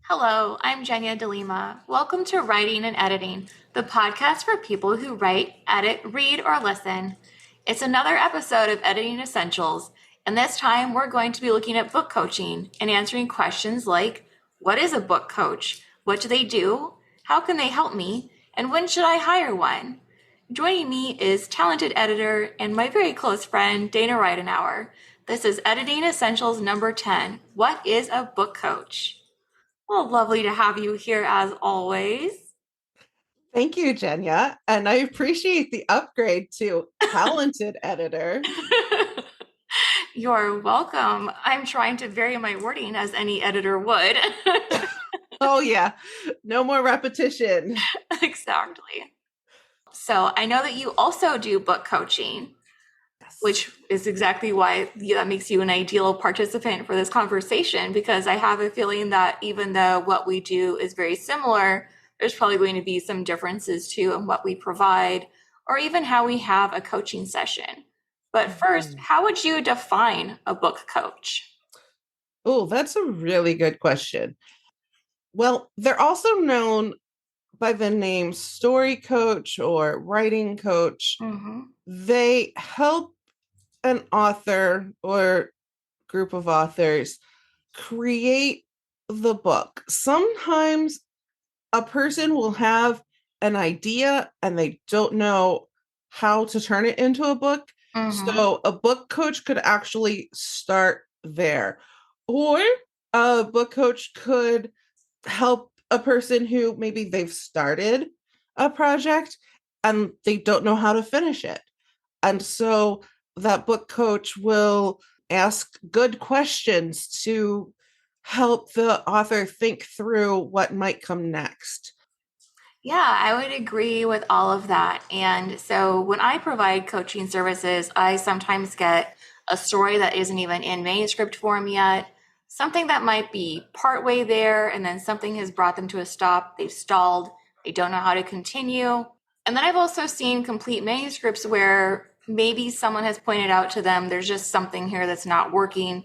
Hello, I'm Jenya DeLima. Welcome to Writing and Editing, the podcast for people who write, edit, read, or listen. It's another episode of Editing Essentials, and this time we're going to be looking at book coaching and answering questions like, what is a book coach? What do they do? How can they help me? And when should I hire one? Joining me is talented editor and my very close friend, Dayna Reidenouer. This is Editing Essentials number 10. What is a book coach? Well, lovely to have you here as always. Thank you, Jenya. And I appreciate the upgrade to talented editor. You're welcome. I'm trying to vary my wording as any editor would. Oh, yeah. No more repetition. Exactly. So I know that you also do book coaching, Yes. which is exactly why that makes you an ideal participant for this conversation, because I have a feeling that even though what we do is very similar, there's probably going to be some differences too in what we provide or even how we have a coaching session. But first, how would you define a book coach? Oh, that's a really good question. Well, they're also known by the name story coach or writing coach. Mm-hmm. They help an author or group of authors create the book. Sometimes a person will have an idea and they don't know how to turn it into a book. Mm-hmm. So a book coach could actually start there. Or a book coach could help a person who maybe they've started a project and they don't know how to finish it. And so that book coach will ask good questions to help the author think through what might come next. Yeah, I would agree with all of that. And so when I provide coaching services, I sometimes get a story that isn't even in manuscript form yet, something that might be partway there, and then something has brought them to a stop. They've stalled, they don't know how to continue. And then I've also seen complete manuscripts where maybe someone has pointed out to them there's just something here that's not working,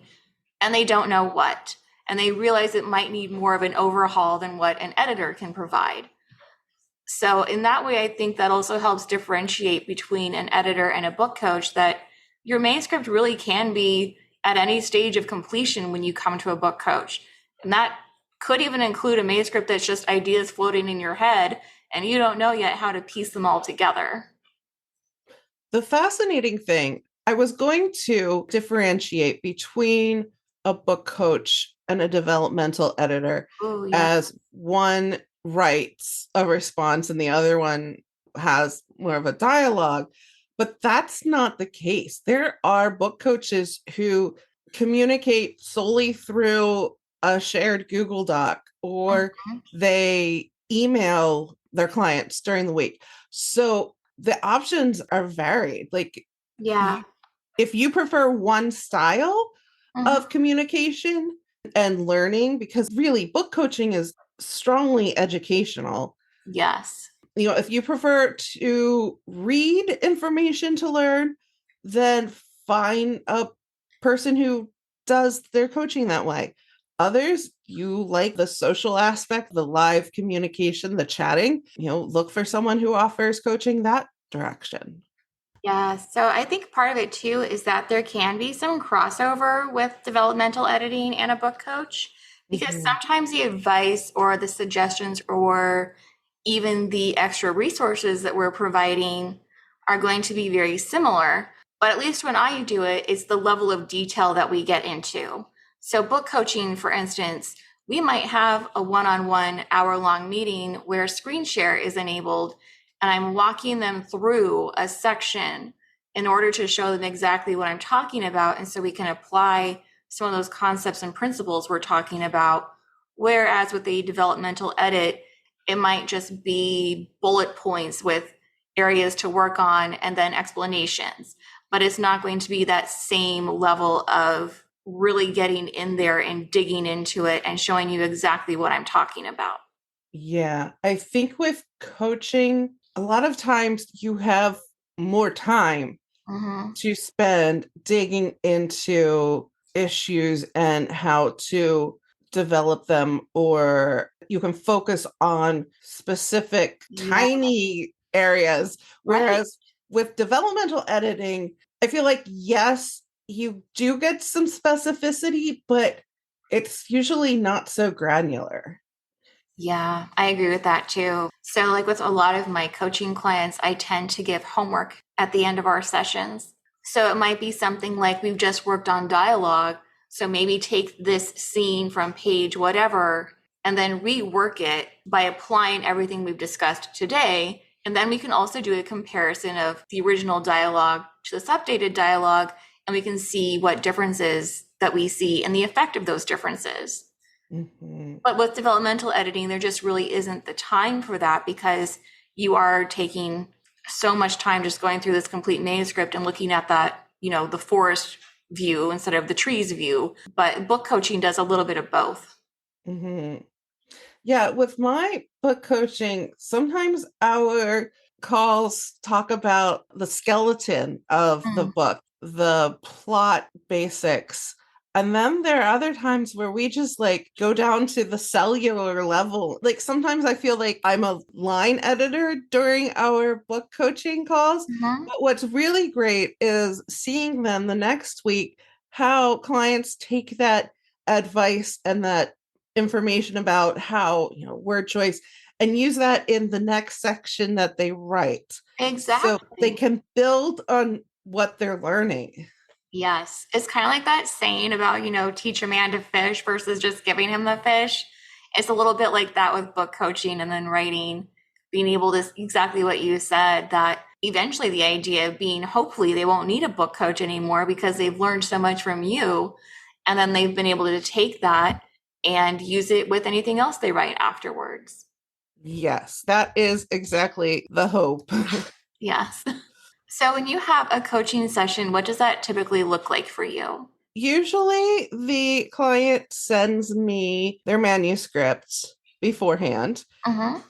and they don't know what. And they realize it might need more of an overhaul than what an editor can provide. So in that way, I think that also helps differentiate between an editor and a book coach, that your manuscript really can be at any stage of completion when you come to a book coach. And that could even include a manuscript that's just ideas floating in your head and you don't know yet how to piece them all together. The fascinating thing, I was going to differentiate between a book coach and a developmental editor, Oh, yeah. as one writes a response and the other one has more of a dialogue. But that's not the case. There are book coaches who communicate solely through a shared Google Doc, or Mhm. they email their clients during the week. So the options are varied. Like, Yeah. if you prefer one style Mhm. of communication and learning, because really book coaching is strongly educational. Yes. If you prefer to read information to learn, then find a person who does their coaching that way. Others, you like the social aspect, the live communication, the chatting, look for someone who offers coaching that direction. Yeah, so I think part of it too is that there can be some crossover with developmental editing and a book coach, because Mhm. sometimes the advice or the suggestions or even the extra resources that we're providing are going to be very similar. But at least when I do it, it's the level of detail that we get into. So, book coaching, for instance, we might have a one on one hour long meeting where screen share is enabled and I'm walking them through a section in order to show them exactly what I'm talking about. And so we can apply some of those concepts and principles we're talking about. Whereas with a developmental edit, it might just be bullet points with areas to work on and then explanations. But it's not going to be that same level of really getting in there and digging into it and showing you exactly what I'm talking about. Yeah, I think with coaching, a lot of times you have more time Mm-hmm. to spend digging into issues and how to develop them, or you can focus on specific Yeah, tiny areas. right. Whereas with developmental editing, I feel like, yes, you do get some specificity, but it's usually not so granular. Yeah, I agree with that too. So, like with a lot of my coaching clients, I tend to give homework at the end of our sessions. So, it might be something like we've just worked on dialogue. So, maybe take this scene from page whatever and then rework it by applying everything we've discussed today. And then we can also do a comparison of the original dialogue to this updated dialogue, and we can see what differences that we see and the effect of those differences. Mm-hmm. But with developmental editing, there just really isn't the time for that because you are taking so much time just going through this complete manuscript and looking at that, the forest view instead of the trees view. But book coaching does a little bit of both. Mm-hmm. Yeah, with my book coaching, sometimes our calls talk about the skeleton of the Mm, book, the plot basics. And then there are other times where we just like go down to the cellular level. Like sometimes I feel like I'm a line editor during our book coaching calls. mhm. But what's really great is seeing then the next week how clients take that advice and that information about how, word choice, and use that in the next section that they write so they Exactly. can build on what they're learning. Yes. It's kind of like that saying about, teach a man to fish versus just giving him the fish. It's a little bit like that with book coaching and then writing, being able to, exactly what you said, that eventually the idea of being, hopefully, they won't need a book coach anymore because they've learned so much from you. And then they've been able to take that and use it with anything else they write afterwards. Yes, that is exactly the hope. Yes. So when you have a coaching session, what does that typically look like for you? Usually the client sends me their manuscripts beforehand, Mm-hmm.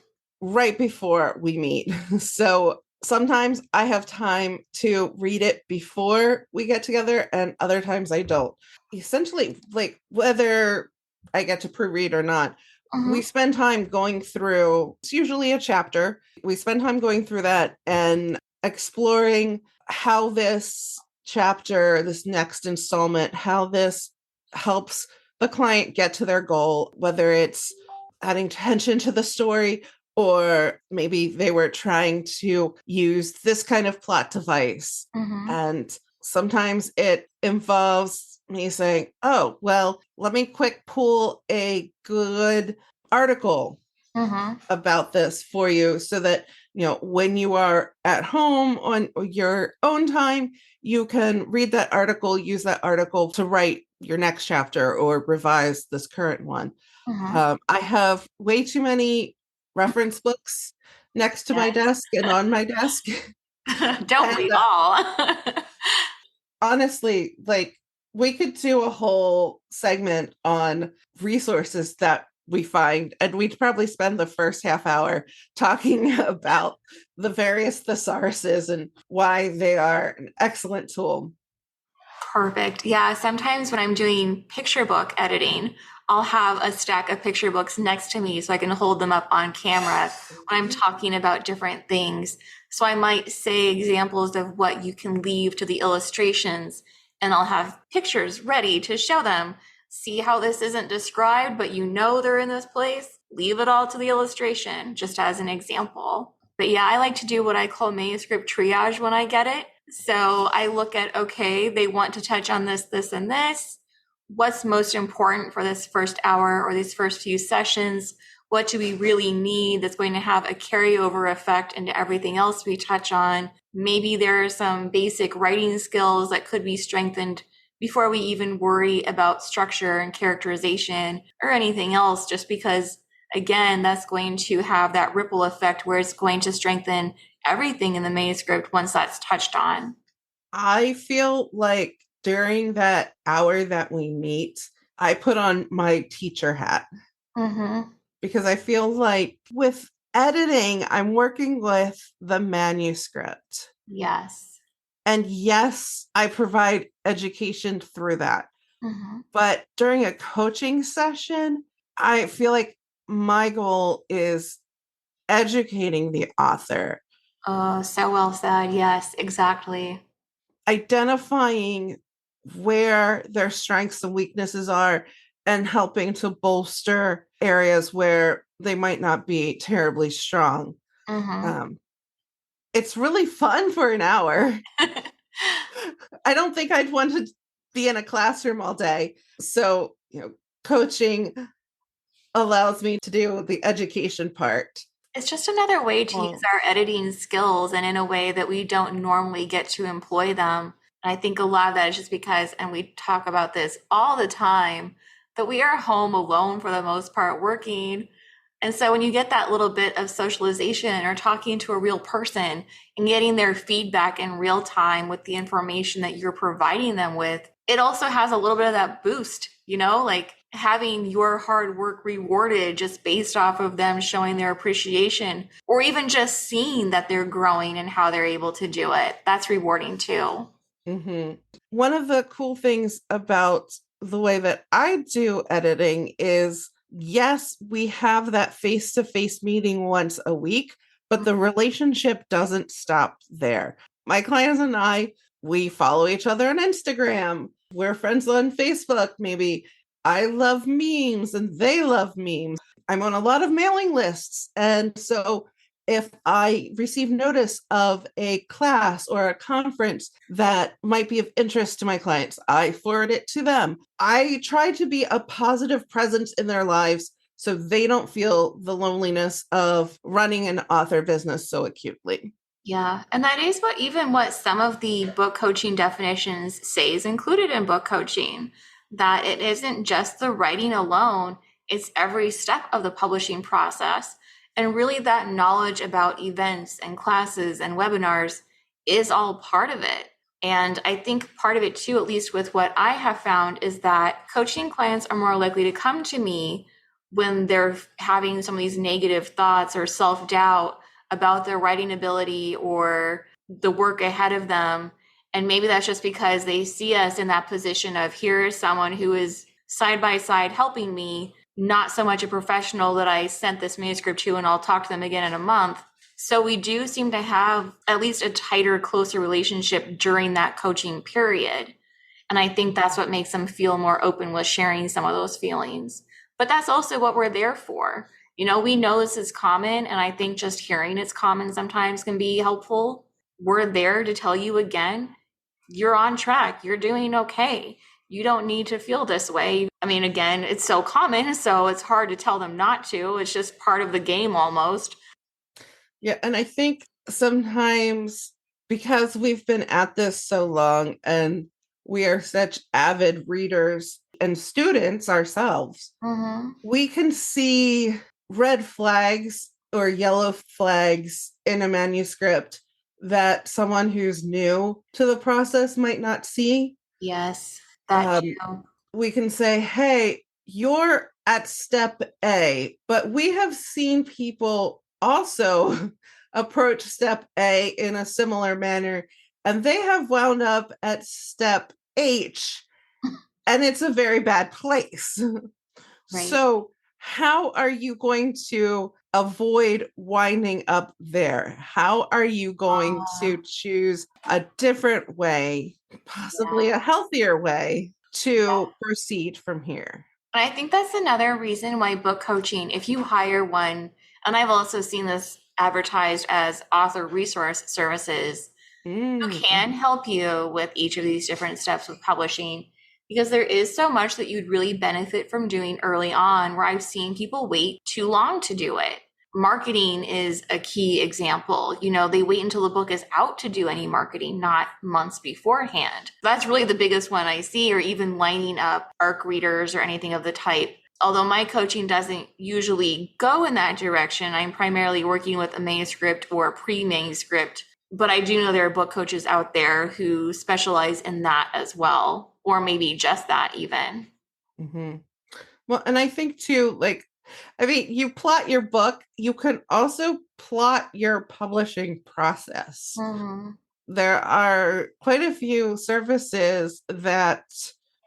right before we meet. So sometimes I have time to read it before we get together, and other times I don't. Essentially, like whether I get to pre-read or not, we Mm-hmm. spend time going through, it's usually a chapter. We spend time going through that and exploring how this chapter, this next installment, how this helps the client get to their goal, whether it's adding tension to the story, or maybe they were trying to use this kind of plot device. Mm-hmm. And sometimes it involves me saying, oh, well, let me quick pull a good article Mm-hmm. about this for you so that, when you are at home on your own time, you can read that article, use that article to write your next chapter or revise this current one. Mm-hmm. I have way too many reference books next to my Yes. desk and on my desk. Don't And we all? honestly, like we could do a whole segment on resources that we find, and we'd probably spend the first half hour talking about the various thesauruses and why they are an excellent tool. Perfect. Yeah, sometimes when I'm doing picture book editing, I'll have a stack of picture books next to me so I can hold them up on camera when I'm talking about different things. So I might say examples of what you can leave to the illustrations, and I'll have pictures ready to show them. See how this isn't described, but they're in this place? Leave it all to the illustration, just as an example. But yeah, I like to do what I call manuscript triage when I get it. So I look at, okay, they want to touch on this, this, and this. What's most important for this first hour or these first few sessions? What do we really need that's going to have a carryover effect into everything else we touch on? Maybe there are some basic writing skills that could be strengthened before we even worry about structure and characterization or anything else, just because, again, that's going to have that ripple effect where it's going to strengthen everything in the manuscript once that's touched on. I feel like during that hour that we meet, I put on my teacher hat Mm-hmm. because I feel like with editing, I'm working with the manuscript. Yes. And yes, I provide education through that. Mhm. But during a coaching session, I feel like my goal is educating the author, Oh, so well said. Yes, exactly. identifying where their strengths and weaknesses are, and helping to bolster areas where they might not be terribly strong. Mhm. Um, it's really fun for an hour. I don't think I'd want to be in a classroom all day. So, coaching allows me to do the education part. It's just another way to use Well, our editing skills and in a way that we don't normally get to employ them. And I think a lot of that is just because, and we talk about this all the time, that we are home alone for the most part working. And so when you get that little bit of socialization or talking to a real person and getting their feedback in real time with the information that you're providing them with, it also has a little bit of that boost, like having your hard work rewarded just based off of them showing their appreciation or even just seeing that they're growing and how they're able to do it. That's rewarding too. mhm. One of the cool things about the way that I do editing is yes, we have that face to face meeting once a week, but the relationship doesn't stop there. My clients and I, we follow each other on Instagram. We're friends on Facebook, maybe. I love memes and they love memes. I'm on a lot of mailing lists. And so if I receive notice of a class or a conference that might be of interest to my clients, I forward it to them. I try to be a positive presence in their lives so they don't feel the loneliness of running an author business so acutely. Yeah, and that is what some of the book coaching definitions say is included in book coaching, that it isn't just the writing alone, it's every step of the publishing process. And really that knowledge about events and classes and webinars is all part of it. And I think part of it too, at least with what I have found, is that coaching clients are more likely to come to me when they're having some of these negative thoughts or self-doubt about their writing ability or the work ahead of them. And maybe that's just because they see us in that position of here's someone who is side by side helping me, not so much a professional that I sent this manuscript to and I'll talk to them again in a month. So we do seem to have at least a tighter, closer relationship during that coaching period. And I think that's what makes them feel more open with sharing some of those feelings. But that's also what we're there for. We know this is common, and I think just hearing it's common sometimes can be helpful. We're there to tell you again, you're on track, you're doing okay. You don't need to feel this way. I mean, again, it's so common, so it's hard to tell them not to. It's just part of the game almost. Yeah, and I think sometimes because we've been at this so long and we are such avid readers and students ourselves, Mm-hmm. we can see red flags or yellow flags in a manuscript that someone who's new to the process might not see. Yes, that Um, too. we can say, hey, you're at step A, but we have seen people also approach step A in a similar manner, and they have wound up at step H, and it's a very bad place. Right. So, how are you going to avoid winding up there? How are you going to choose a different way, possibly a Yeah. healthier way to proceed from here? And I think that's another reason why book coaching, if you hire one, and I've also seen this advertised as author resource services, who Mm, can help you with each of these different steps with publishing, because there is so much that you'd really benefit from doing early on where I've seen people wait too long to do it. Marketing is a key example. They wait until the book is out to do any marketing, not months beforehand. That's really the biggest one I see, or even lining up ARC readers or anything of the type. Although my coaching doesn't usually go in that direction, I'm primarily working with a manuscript or a pre manuscript. But I do know there are book coaches out there who specialize in that as well, or maybe just that even. mhm. Well, and I think too, like, I mean, you plot your book, you can also plot your publishing process. Mm-hmm. There are quite a few services that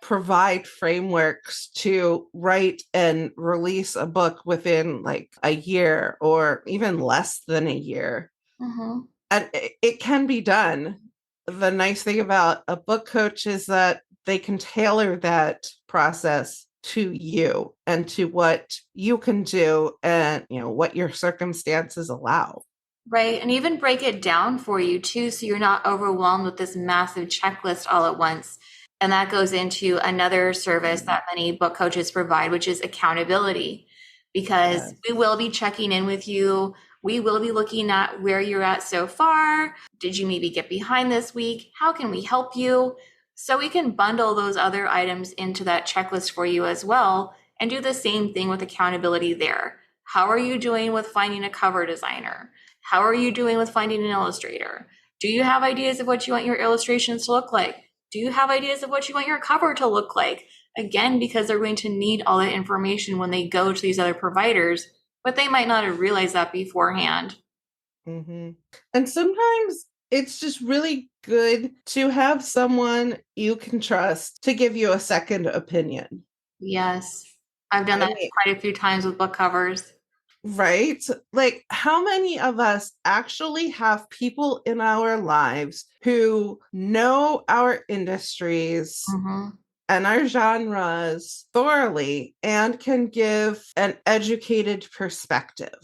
provide frameworks to write and release a book within like a year or even less than a year. Mm-hmm. And it can be done. The nice thing about a book coach is that they can tailor that process to you and to what you can do and what your circumstances allow. Right. And even break it down for you too, so you're not overwhelmed with this massive checklist all at once. And that goes into another service that many book coaches provide, which is accountability, because Yes. we will be checking in with you. We will be looking at where you're at so far. Did you maybe get behind this week? How can we help you? So we can bundle those other items into that checklist for you as well and do the same thing with accountability there. How are you doing with finding a cover designer? How are you doing with finding an illustrator? Do you have ideas of what you want your illustrations to look like? Do you have ideas of what you want your cover to look like? Again, because they're going to need all that information when they go to these other providers, but they might not have realized that beforehand. Mm-hmm. And sometimes it's just really good to have someone you can trust to give you a second opinion. Yes, I've done I that mean, quite a few times with book covers. right? Like, how many of us actually have people in our lives who know our industries Mm-hmm. and our genres thoroughly and can give an educated perspective?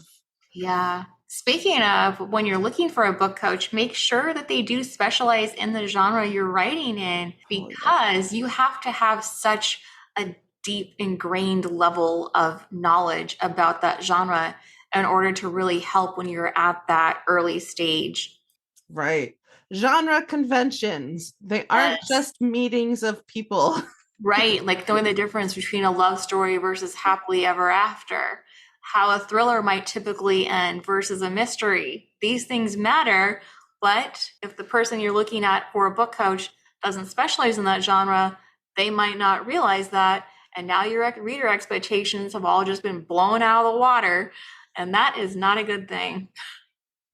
Yeah. Speaking of, when you're looking for a book coach, make sure that they do specialize in the genre you're writing in, Oh, yeah. because you have to have such a deep ingrained level of knowledge about that genre in order to really help when you're at that early stage. Right. Genre conventions, they aren't Yes. just meetings of people. Right, like knowing the difference between a love story versus happily ever after, how a thriller might typically end versus a mystery. These things matter, but if the person you're looking at for a book coach doesn't specialize in that genre, they might not realize that. And now your reader expectations have all just been blown out of the water. And that is not a good thing.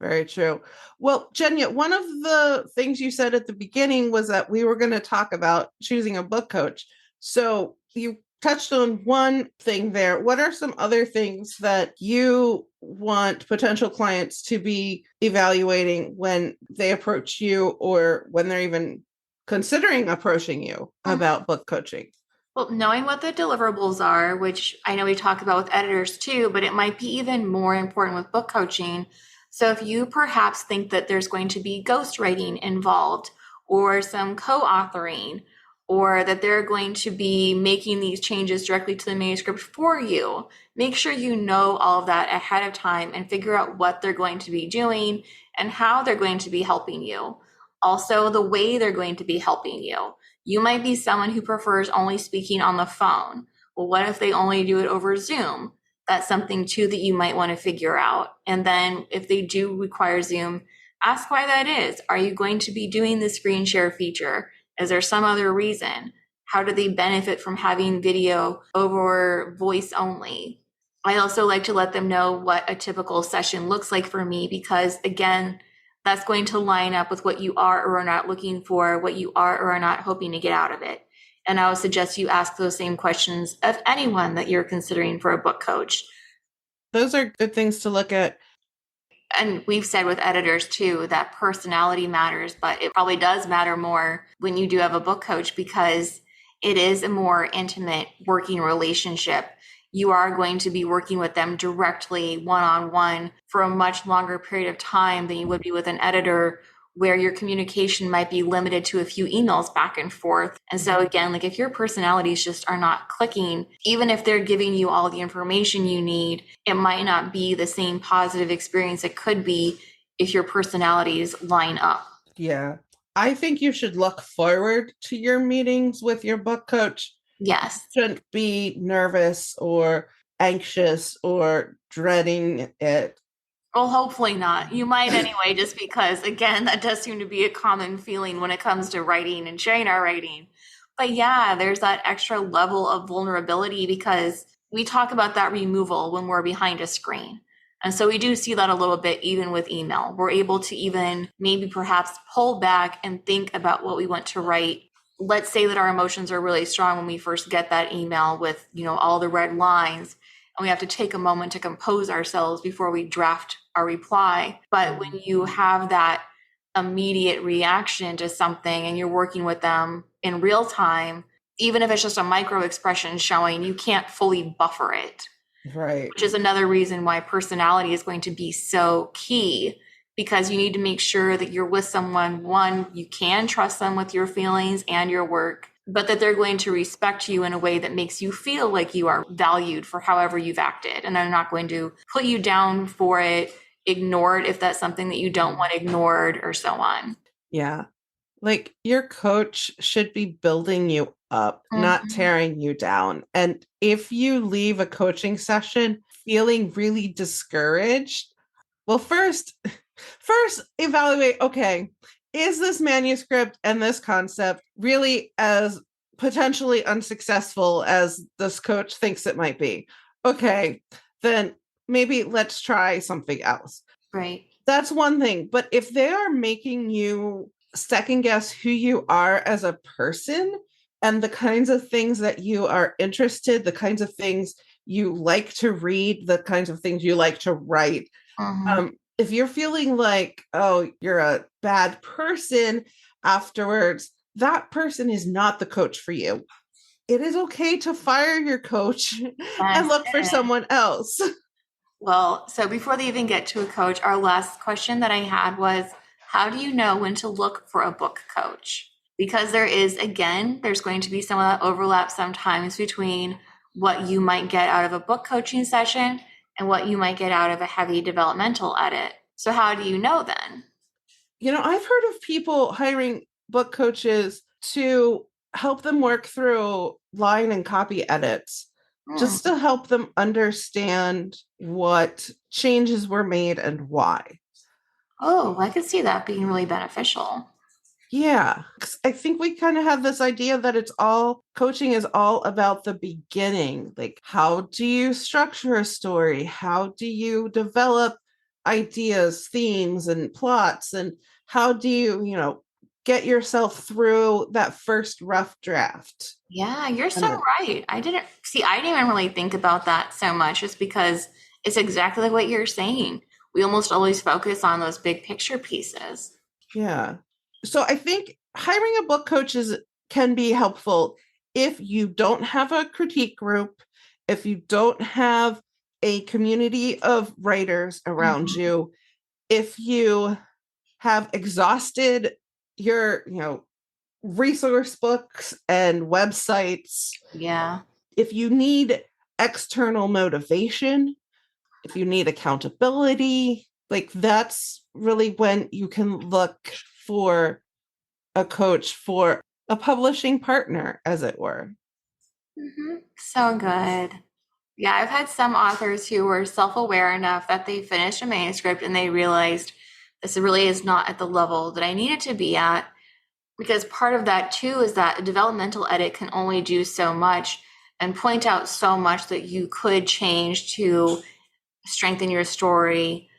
Very true. Well, Jenya, one of the things you said at the beginning was that we were going to talk about choosing a book coach. So you touched on one thing there. What are some other things that you want potential clients to be evaluating when they approach you or when they're even considering approaching you about book coaching? Well, knowing what the deliverables are, which I know we talk about with editors too, but it might be even more important with book coaching. So if you perhaps think that there's going to be ghostwriting involved or some co-authoring, or that they're going to be making these changes directly to the manuscript for you, make sure you know all of that ahead of time and figure out what they're going to be doing and how they're going to be helping you. Also, the way they're going to be helping you. You might be someone who prefers only speaking on the phone. Well, what if they only do it over Zoom? That's something too that you might want to figure out. And then if they do require Zoom, ask why that is. Are you going to be doing the screen share feature? Is there some other reason? How do they benefit from having video over voice only? I also like to let them know what a typical session looks like for me, because again, that's going to line up with what you are or are not looking for, what you are or are not hoping to get out of it. And I would suggest you ask those same questions of anyone that you're considering for a book coach. Those are good things to look at. And we've said with editors too that personality matters, but it probably does matter more when you do have a book coach, because it is a more intimate working relationship. You are going to be working with them directly one on one for a much longer period of time than you would be with an editor, where your communication might be limited to a few emails back and forth. And so again, like if your personalities just are not clicking, even if they're giving you all the information you need, it might not be the same positive experience it could be if your personalities line up. Yeah. I think you should look forward to your meetings with your book coach. Yes. Shouldn't be nervous or anxious or dreading it. Well, hopefully not. You might anyway, just because, again, that does seem to be a common feeling when it comes to writing and sharing our writing. But yeah, there's that extra level of vulnerability, because we talk about that removal when we're behind a screen. And so we do see that a little bit even with email. We're able to even maybe perhaps pull back and think about what we want to write let's say that our emotions are really strong when we first get that email with, all the red lines, and we have to take a moment to compose ourselves before we draft our reply. But when you have that immediate reaction to something and you're working with them in real time, even if it's just a micro expression showing, you can't fully buffer it, Right. which is another reason why personality is going to be so key, because you need to make sure that you're with someone, one, you can trust them with your feelings and your work, but that they're going to respect you in a way that makes you feel like you are valued for however you've acted. And they're not going to put you down for it, ignore it if that's something that you don't want ignored, or so on. Yeah. Like your coach should be building you up, not Mhm. tearing you down. And if you leave a coaching session feeling really discouraged, well, first evaluate, okay, is this manuscript and this concept really as potentially unsuccessful as this coach thinks it might be? Okay, then maybe let's try something else. Right. That's one thing. But if they are making you second guess who you are as a person and the kinds of things that you are interested, the kinds of things you like to read, the kinds of things you like to write, Mhm. if you're feeling like, oh, you're a bad person afterwards, that person is not the coach for you. It is okay to fire your coach and That's look for it. someone else. Well, so before they even get to a coach, our last question that I had was, how do you know when to look for a book coach? Because there is, again, there's going to be some of that overlap sometimes between what you might get out of a book coaching session and what you might get out of a heavy developmental edit. So how do you know then? I've heard of people hiring book coaches to help them work through line and copy edits, Hmm. just to help them understand what changes were made and why. Oh, I could see that being really beneficial. Yeah, 'cause I think we kind of have this idea that coaching is all about the beginning. Like, how do you structure a story? How do you develop ideas, themes, and plots? And how do you get yourself through that first rough draft? Yeah, you're And so then, right. I didn't even really think about that so much just because it's exactly like what you're saying. We almost always focus on those big picture pieces. yeah. So I think hiring a book coach can be helpful if you don't have a critique group, if you don't have a community of writers around Mhm. you, if you have exhausted your resource books and websites, Yeah. if you need external motivation, if you need accountability, like that's really when you can look for a coach, for a publishing partner, as it were. So good. Yeah, I've had some authors who were self-aware enough that they finished a manuscript and they realized this really is not at the level that I needed to be at. Because part of that too is that a developmental edit can only do so much and point out so much that you could change to strengthen your story.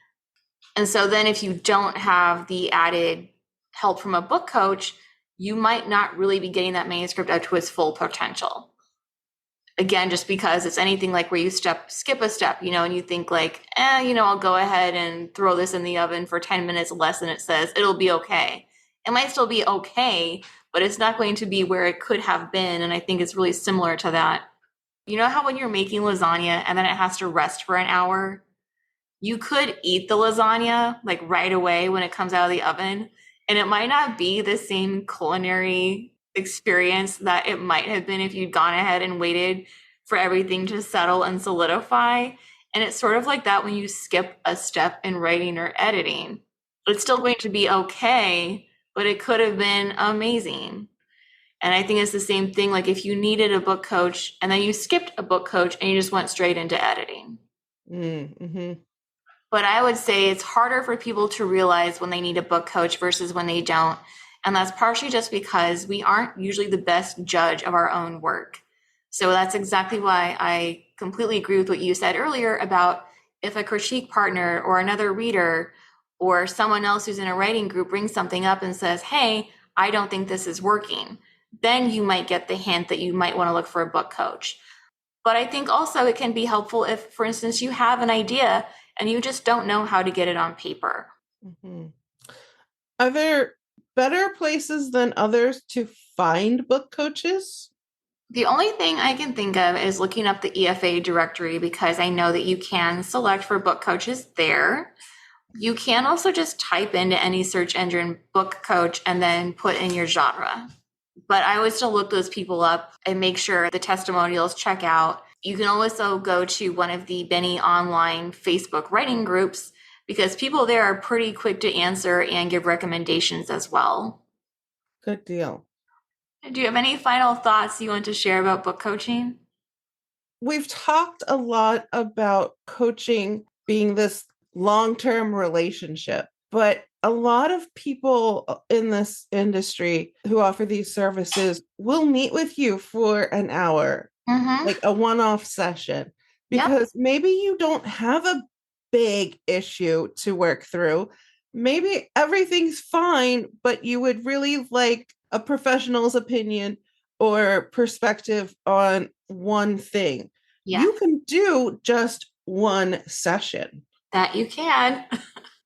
And so then if you don't have the added help from a book coach, you might not really be getting that manuscript up to its full potential. Again, just because it's anything like where you skip a step, and you think like, I'll go ahead and throw this in the oven for 10 minutes less than it says, it'll be okay. It might still be okay, but it's not going to be where it could have been. And I think it's really similar to that. You know how when you're making lasagna and then it has to rest for an hour, you could eat the lasagna like right away when it comes out of the oven, and it might not be the same culinary experience that it might have been if you'd gone ahead and waited for everything to settle and solidify. And it's sort of like that when you skip a step in writing or editing. It's still going to be okay, but it could have been amazing. And I think it's the same thing, like if you needed a book coach and then you skipped a book coach and you just went straight into editing. Mm-hmm. But I would say it's harder for people to realize when they need a book coach versus when they don't. And that's partially just because we aren't usually the best judge of our own work. So that's exactly why I completely agree with what you said earlier about if a critique partner or another reader or someone else who's in a writing group brings something up and says, hey, I don't think this is working. then you might get the hint that you might want to look for a book coach. But I think also it can be helpful if, for instance, you have an idea and you just don't know how to get it on paper. Mhm. Are there better places than others to find book coaches? The only thing I can think of is looking up the EFA directory because I know that you can select for book coaches there. You can also just type into any search engine book coach and then put in your genre. But I always still look those people up and make sure the testimonials check out. You can also go to one of the Benny online Facebook writing groups because people there are pretty quick to answer and give recommendations as well. Good deal. Do you have any final thoughts you want to share about book coaching? We've talked a lot about coaching being this long term relationship, but a lot of people in this industry who offer these services will meet with you for an hour, Mm-hmm. like a one off session, Yep. because maybe you don't have a big issue to work through. Maybe everything's fine, but you would really like a professional's opinion or perspective on one thing. Yeah, You can do just one session. that you can.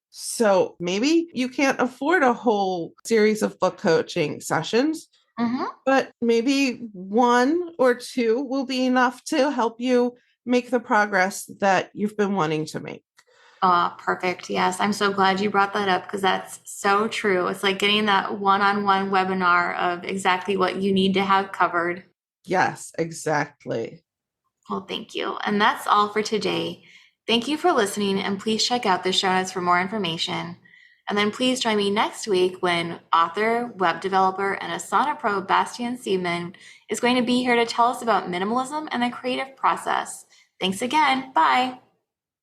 So maybe you can't afford a whole series of book coaching sessions, Mm-hmm. but maybe one or two will be enough to help you make the progress that you've been wanting to make. Oh, perfect. Yes, I'm so glad you brought that up because that's so true. It's like getting that one-on-one webinar of exactly what you need to have covered. Yes, exactly. Well, thank you. And that's all for today. Thank you for listening, and please check out the show notes for more information. And then please join me next week when author, web developer, and Asana Pro Bastian Siemens is going to be here to tell us about minimalism and the creative process. Thanks again. Bye.